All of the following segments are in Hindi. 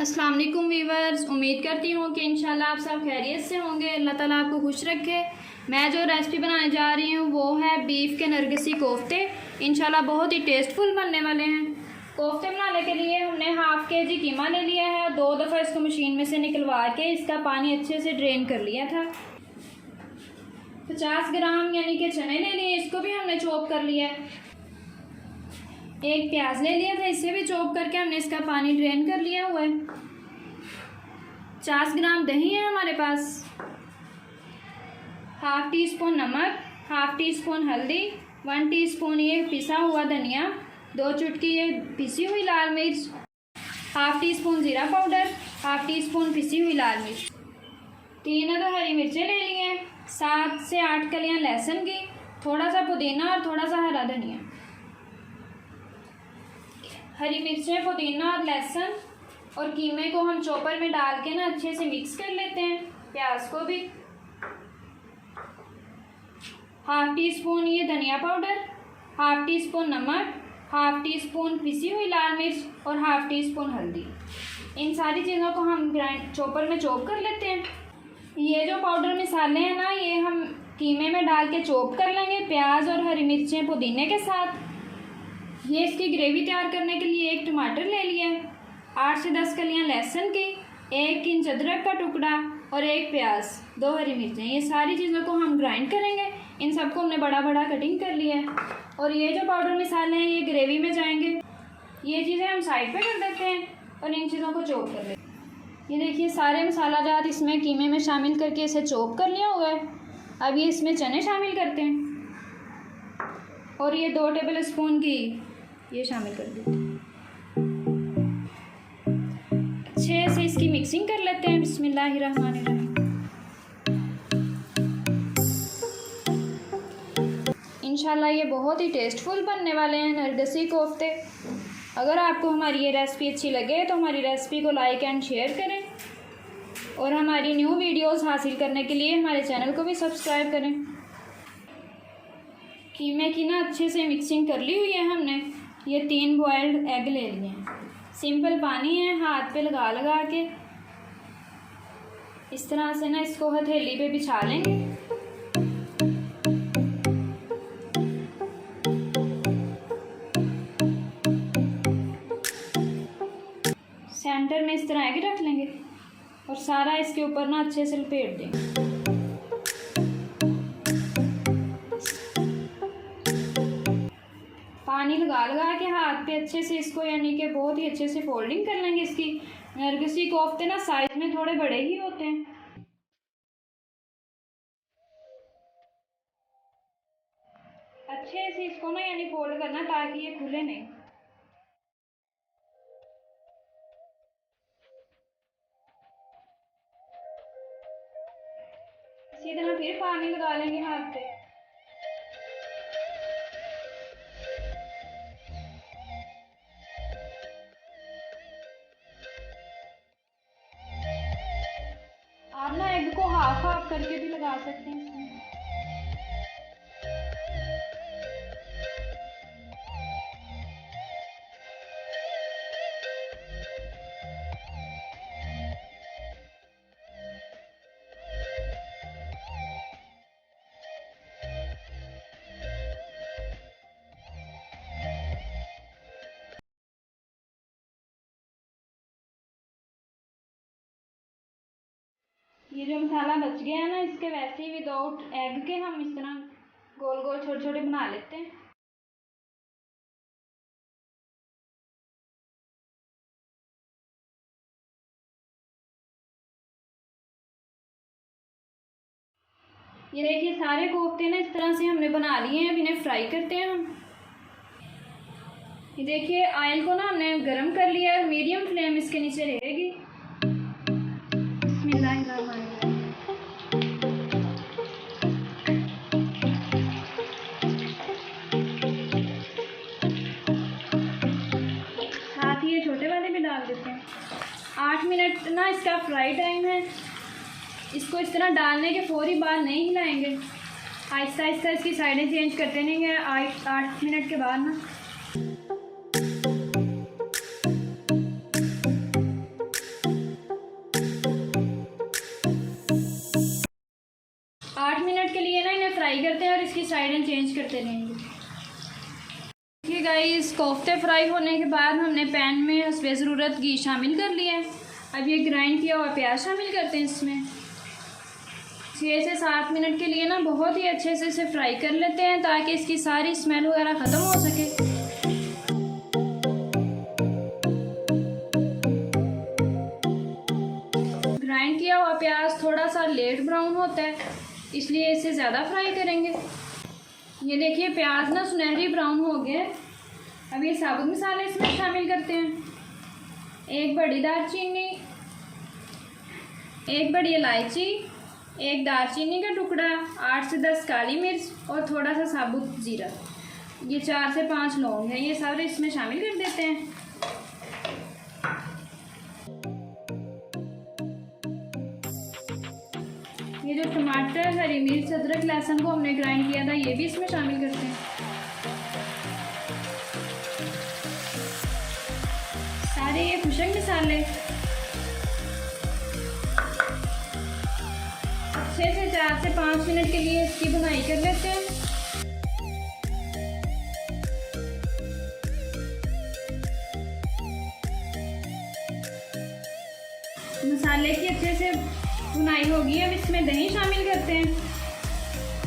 अस्सलाम वालेकुम वीवर्स, उम्मीद करती हूँ कि इंशाल्लाह आप सब खैरियत से होंगे। अल्लाह ताला आपको खुश रखे। मैं जो रेसिपी बनाने जा रही हूँ वो है बीफ के नरगिसी कोफ्ते। इंशाल्लाह बहुत ही टेस्टफुल बनने वाले हैं। कोफ्ते बनाने के लिए हमने हाफ़ केजी कीमा ले लिया है। 2 दफ़ा इसको मशीन में से निकलवा के इसका पानी अच्छे से ड्रेन कर लिया था। 50 ग्राम यानी कि चने ले लिए, इसको भी हमने चॉप कर लिया है। एक प्याज ले लिया था, इसे भी चॉप करके हमने इसका पानी ड्रेन कर लिया हुआ है। 50 ग्राम दही है हमारे पास। हाफ़ टी स्पून नमक, हाफ़ टी स्पून हल्दी, 1 टीस्पून ये पिसा हुआ धनिया, 2 चुटकी ये पिसी हुई लाल मिर्च, हाफ़ टी स्पून ज़ीरा पाउडर, हाफ़ टी स्पून पिसी हुई लाल मिर्च, 3 अदद हरी मिर्चें ले ली हैं, 7 से 8 कलियां लहसुन की, थोड़ा सा पुदीना और थोड़ा सा हरा धनिया। हरी मिर्चें, पुदीना और लहसुन और कीमे को हम चॉपर में डाल के ना अच्छे से मिक्स कर लेते हैं। प्याज को भी। हाफ़ टी स्पून ये धनिया पाउडर, हाफ़ टी स्पून नमक, हाफ़ टी स्पून पिसी हुई लाल मिर्च और हाफ़ टी स्पून हल्दी। इन सारी चीज़ों को हम चॉपर में चॉप कर लेते हैं। ये जो पाउडर मसाले हैं ना, ये हम कीमे में डाल के चॉप कर लेंगे प्याज और हरी मिर्चें पुदीने के साथ। ये इसकी ग्रेवी तैयार करने के लिए एक टमाटर ले लिया है, 8 से 10 कलियां लहसुन की, 1 इंच अदरक का टुकड़ा और 1 प्याज, 2 हरी मिर्चें। ये सारी चीज़ों को हम ग्राइंड करेंगे। इन सबको हमने बड़ा बड़ा कटिंग कर लिया है। और ये जो पाउडर मसाले हैं ये ग्रेवी में जाएंगे। ये चीज़ें हम साइड पे कर देते हैं और इन चीज़ों को चॉप कर लेते हैं। ये देखिए सारे मसाला जात इसमें कीमे में शामिल करके इसे चॉप कर लिया हुआ है। अब ये इसमें चने शामिल करते हैं और ये 2 टेबल स्पून की ये शामिल कर देते हैं। अच्छे से इसकी मिक्सिंग कर लेते हैं। बिस्मिल्लाहिर्रहमानिर्रहीम। इंशाल्लाह ये बहुत ही टेस्टफुल बनने वाले हैं नरगिसी कोफ्ते। अगर आपको हमारी ये रेसिपी अच्छी लगे तो हमारी रेसिपी को लाइक एंड शेयर करें और हमारी न्यू वीडियोस हासिल करने के लिए हमारे चैनल को भी सब्सक्राइब करें। कीमे की ना अच्छे से मिक्सिंग कर ली हुई है हमने। ये 3 बॉयल्ड एग ले लिए हैं। सिंपल पानी है, हाथ पे लगा लगा के इस तरह से ना इसको हथेली पे बिछा लेंगे। सेंटर में इस तरह एग रख लेंगे और सारा इसके ऊपर ना अच्छे से लपेट देंगे। पानी लगा लगा के हाथ पे अच्छे से इसको यानी कि बहुत ही अच्छे से फोल्डिंग कर लेंगे। इसकी नरगिसी कोफ्ते ना साइज में थोड़े बड़े ही होते हैं। अच्छे से इसको ना यानी फोल्ड करना ताकि ये खुले नहीं। इसी तरह फिर पानी लगा लेंगे हाथ पे। आप ना एग को हाफ हाफ करके भी लगा सकते हैं इसमें। ये जो मसाला बच गया है ना, इसके वैसे ही विदाउट एग के हम इस तरह गोल गोल छोटे छोटे बना लेते हैं। ये देखिए सारे कोफ्ते ना इस तरह से हमने बना लिए हैं। अब इन्हें फ्राई करते हैं हम। ये देखिए ऑयल को ना हमने गरम कर लिया है। मीडियम फ्लेम इसके नीचे रहेगी। बिस्मिल्लाहिर्रहमानिर्रहीम। साथ ही ये छोटे वाले भी डाल देते हैं। 8 मिनट ना इसका फ्राई टाइम है। इसको इस तरह डालने के फौरी बाद नहीं हिलाएंगे। आहिस्ता आहिस्ता इसकी साइडें चेंज करते रहेंगे 8 मिनट के बाद ना। फ्राई करते हैं और इसकी साइडें चेंज करते रहेंगे। देखिए गाइस, कोफ्ते फ्राई होने के बाद हमने पैन में हस्बे ज़रूरत घी शामिल कर लिया है। अब ये ग्राइंड किया हुआ प्याज शामिल करते हैं इसमें। 6 से 7 मिनट के लिए ना बहुत ही अच्छे से इसे फ्राई कर लेते हैं ताकि इसकी सारी स्मेल वगैरह ख़त्म हो सके। ग्राइंड किया हुआ प्याज थोड़ा सा लेट ब्राउन होता है, इसलिए इसे ज़्यादा फ्राई करेंगे। ये देखिए प्याज ना सुनहरी ब्राउन हो गया। अब ये साबुत मसाले इसमें शामिल करते हैं। 1 बड़ी दालचीनी, 1 बड़ी इलायची, 1 दालचीनी का टुकड़ा, 8 से 10 काली मिर्च और थोड़ा सा साबुत जीरा। ये 4 से 5 लौंग हैं, ये सारे इसमें शामिल कर देते हैं। ये जो टमाटर, हरी मिर्च, अदरक, लहसुन को हमने ग्राइंड किया था ये भी इसमें शामिल करते हैं। सारे ये खुशक मसाले 6 से 4 से 5 मिनट के लिए इसकी भुनाई कर लेते हैं। मसाले की अच्छे से भुनाई होगी। अब इसमें दही शामिल करते हैं।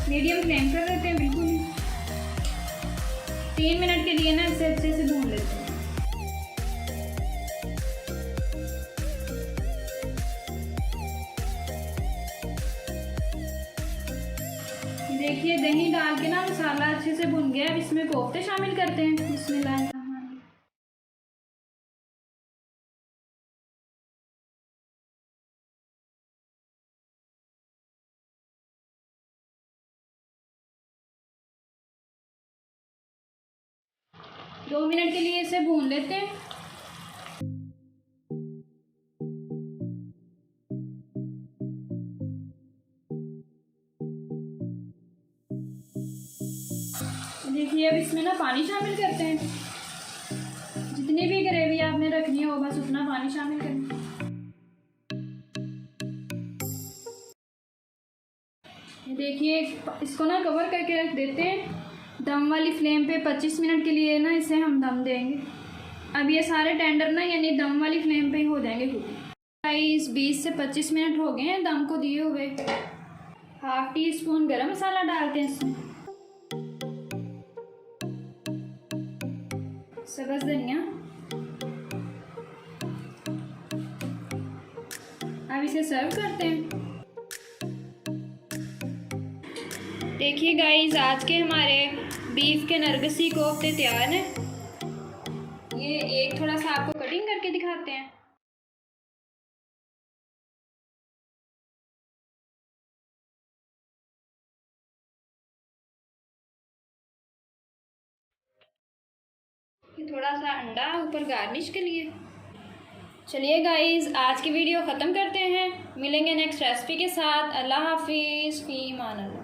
मीडियम फ्लेम कर देते हैं बिल्कुल ही। 3 मिनट के लिए ना इसे अच्छे से भून लेते हैं। देखिए दही डाल के ना मसाला अच्छे से भुन गया। अब इसमें कोफ्ते शामिल करते हैं। बिस्मिल्लाह। दो मिनट के लिए इसे भून लेते हैं। देखिए अब इसमें ना पानी शामिल करते हैं। जितनी भी ग्रेवी आपने रखनी है वो बस उतना पानी शामिल करें। देखिए इसको ना कवर करके रख देते हैं। दम वाली फ्लेम पे 25 मिनट के लिए ना इसे हम दम देंगे। अब ये सारे टेंडर ना यानी दम वाली फ्लेम पे ही हो जाएंगे कुकिंग। गाइस 20 से 25 मिनट हो गए हैं दम को दिए हुए। 1/2 टीस्पून गरम मसाला डालते हैं इसमें। सब्ज़ धनिया। अब इसे सर्व करते हैं। देखिए गाइस आज के हमारे बीफ के नरगिसी कोफ्ते तैयार हैं। ये एक थोड़ा सा आपको कटिंग करके दिखाते हैं। ये थोड़ा सा अंडा ऊपर गार्निश के लिए। चलिए गाइस आज की वीडियो ख़त्म करते हैं। मिलेंगे नेक्स्ट रेसिपी के साथ। अल्लाह हाफिज़। फी मान अल्लाह।